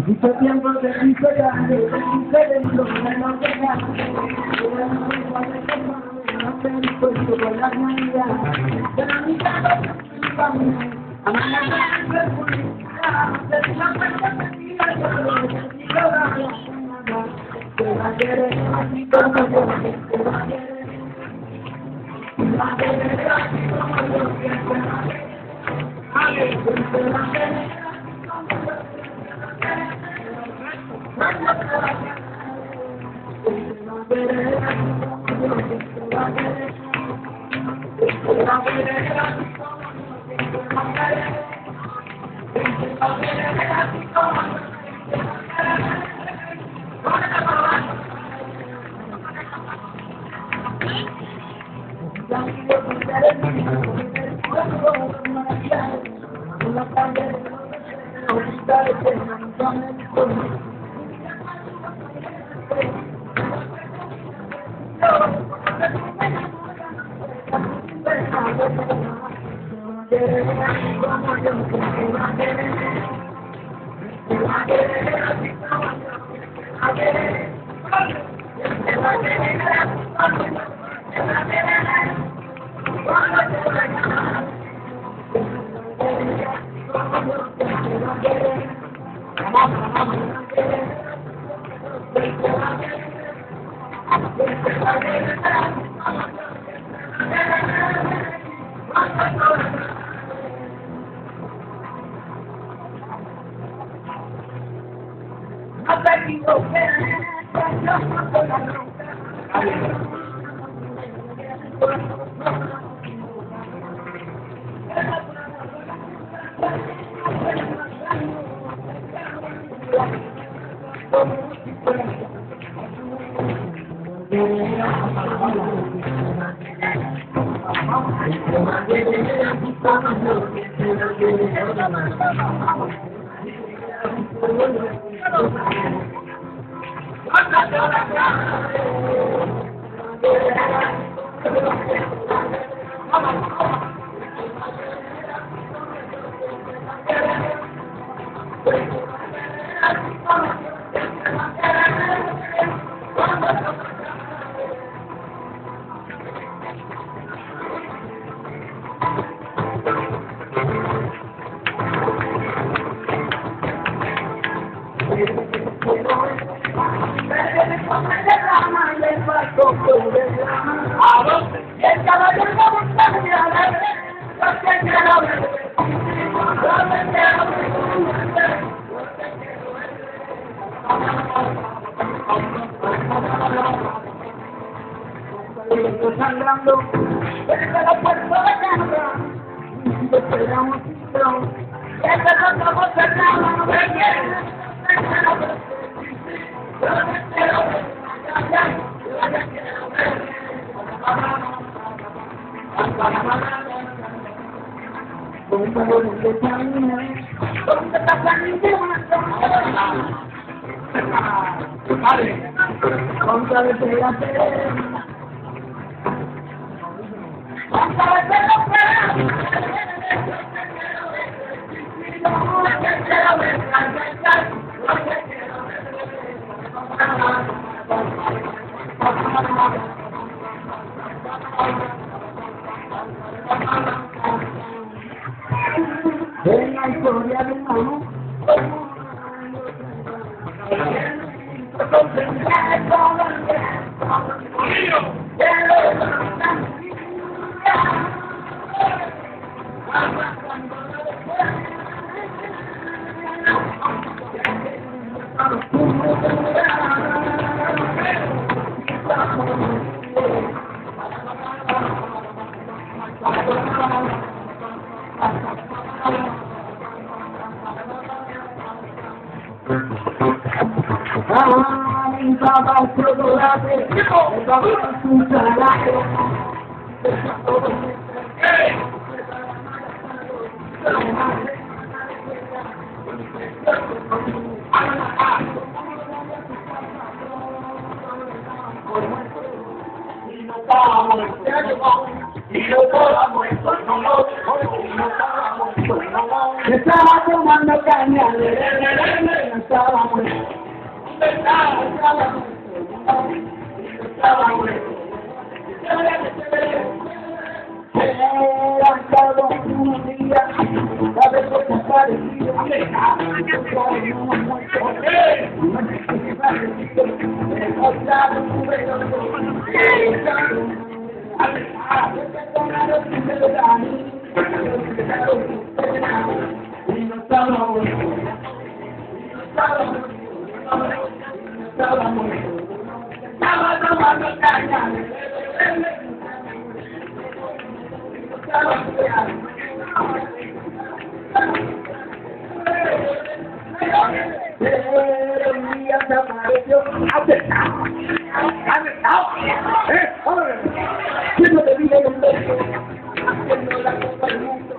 Mucho tiempo te quise dar, te quise dentro, no te das. No te he dispuesto por la realidad. Pero mi casa es familia. Amanda es publicidad. Te digo que te diga yo, te digo la realidad. Te va a querer así como yo, te va a querer. Te va a querer así como yo, siempre va a querer. Te va a querer así como yo. Sangrando desde la puerta de casa, espera un citro, desde los ojos cerrados no me quieren, con valores de camino, donde pasa ninguna sombra, con saber de la pena. En la historia de mano, Estaba tomando caña, estaba muerto. Estaba muerto. Eran todos unos días, a ver cosas parecidas. Estaba tomando caña. Pero un día se apareció acercado. ¿Quién no te vive un beso? Haciendo la copa del mundo.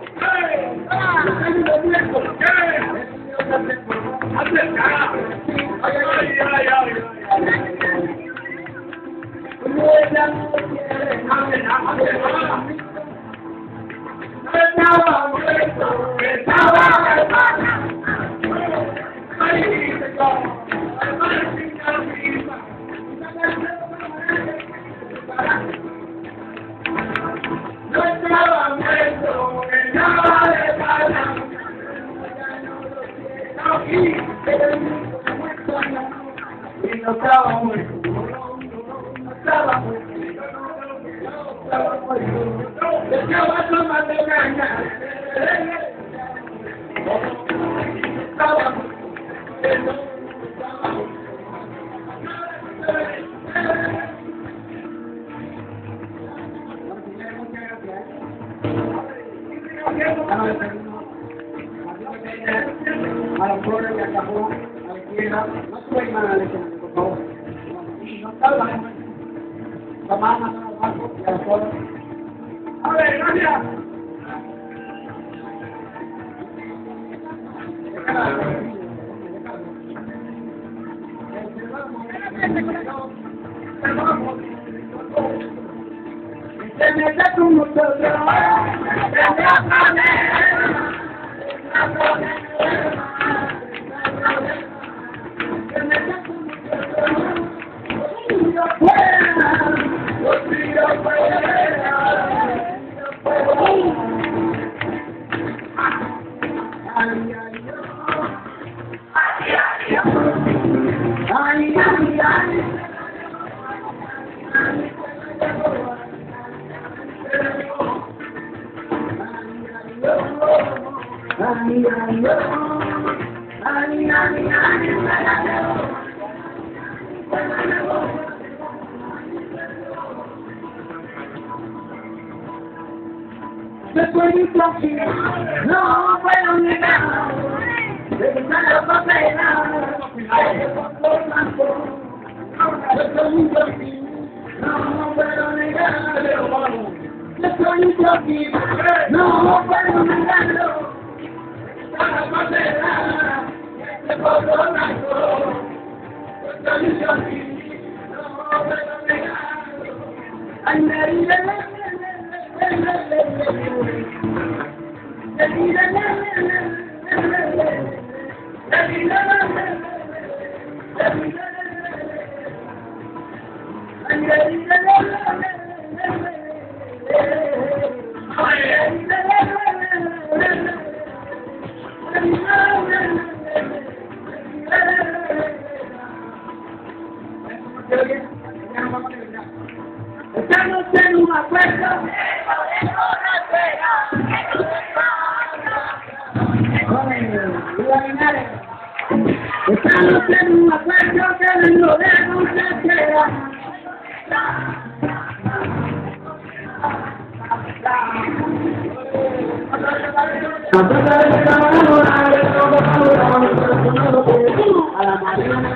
A la flores de acabó, a la izquierda, no soy mala leche, por favor. No salga, la mano, abajo, y a la flores. A ver, gracias. Se me da como todo, después de aquí, no puedo negar, de la papela, de fondo blanco, después de aquí, no puedo negar, después de aquí, no puedo negarlo, de la papela, de fondo blanco, después de aquí, no puedo negarlo, ay, estamos en un acuerdo. Estamos en un acuerdo que no debemos de quedar. A la mañana.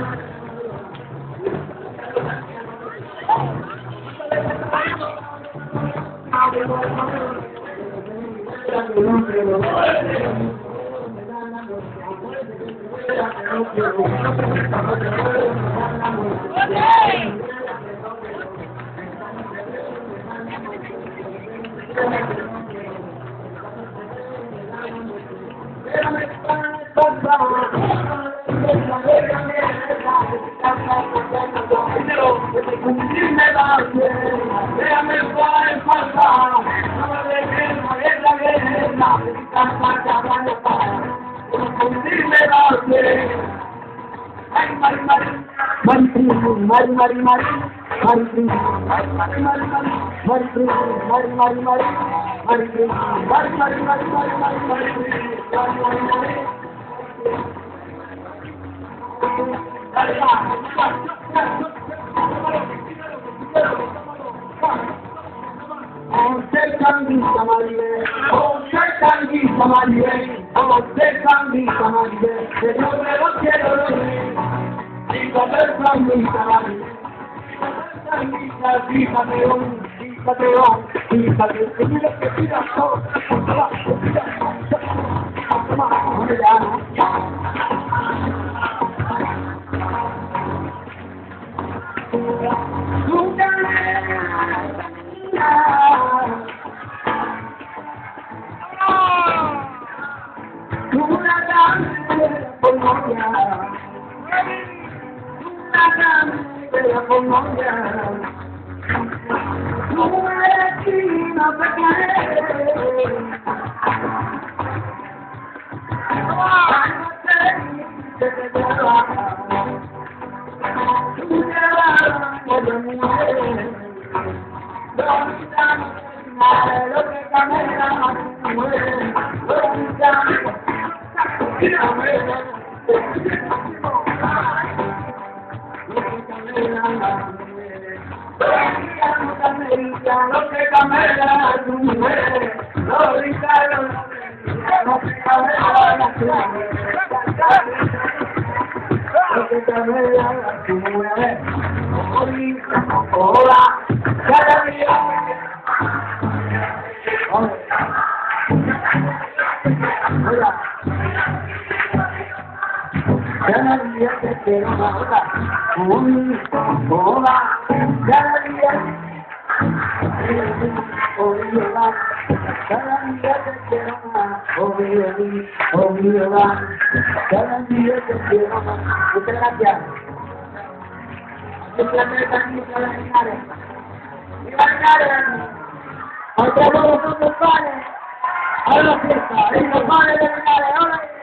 Ahora la fiesta, los padres de Linares, ahora